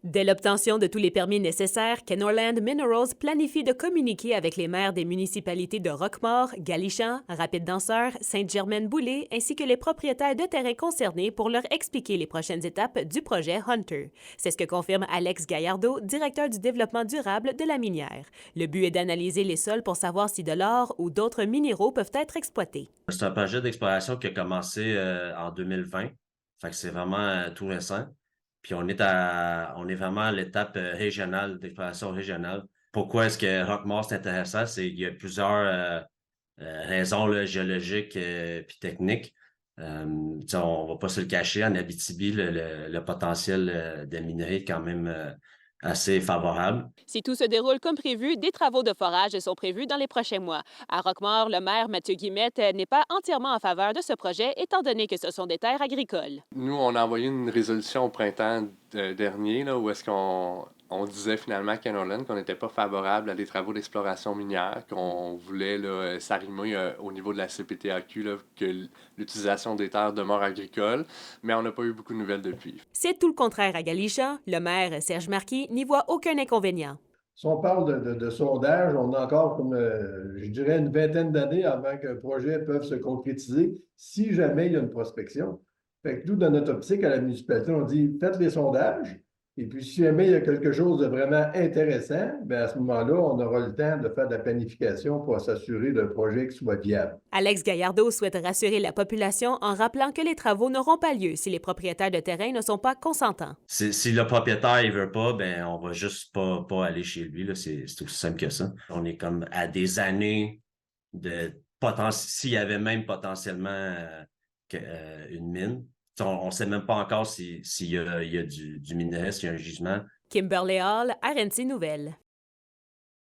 Dès l'obtention de tous les permis nécessaires, Kenorland Minerals planifie de communiquer avec les maires des municipalités de Roquemaure, Galichan, Rapide-Danseur, Sainte-Germaine-Boulay ainsi que les propriétaires de terrains concernés pour leur expliquer les prochaines étapes du projet Hunter. C'est ce que confirme Alex Gallardo, directeur du développement durable de la minière. Le but est d'analyser les sols pour savoir si de l'or ou d'autres minéraux peuvent être exploités. C'est un projet d'exploration qui a commencé en 2020. Fait que c'est vraiment tout récent. Puis on est vraiment à l'étape régionale, d'exploration régionale. Pourquoi est-ce que Roquemort c'est intéressant? C'est qu'il y a plusieurs raisons là, géologiques puis techniques. On va pas se le cacher, en Abitibi, le potentiel de minerais est quand même assez favorable. Si tout se déroule comme prévu, des travaux de forage sont prévus dans les prochains mois. À Roquemaure, le maire Mathieu Guillemette n'est pas entièrement en faveur de ce projet, étant donné que ce sont des terres agricoles. Nous, on a envoyé une résolution au printemps dernier, là, où est-ce qu'on disait finalement à Kenorland qu'on n'était pas favorable à des travaux d'exploration minière, qu'on voulait là, s'arrimer au niveau de la CPTAQ, là, que l'utilisation des terres demeure agricole, mais on n'a pas eu beaucoup de nouvelles depuis. C'est tout le contraire à Galichan. Le maire Serge Marquis n'y voit aucun inconvénient. Si on parle de sondage, on a encore comme, je dirais, une vingtaine d'années avant qu'un projet puisse se concrétiser si jamais il y a une prospection. Fait que nous, dans notre optique à la municipalité, on dit faites les sondages. Et puis, si jamais il y a quelque chose de vraiment intéressant, bien à ce moment-là, on aura le temps de faire de la planification pour s'assurer d'un projet qui soit viable. Alex Gallardo souhaite rassurer la population en rappelant que les travaux n'auront pas lieu si les propriétaires de terrain ne sont pas consentants. Si le propriétaire il veut pas, ben on va juste pas aller chez lui. Là. C'est aussi simple que ça. On est comme à des années de potentiel. S'il y avait même potentiellement une mine. On ne sait même pas encore s'il y a du minerai, s'il y a un gisement. Kimberly Hall, RNC Nouvelles.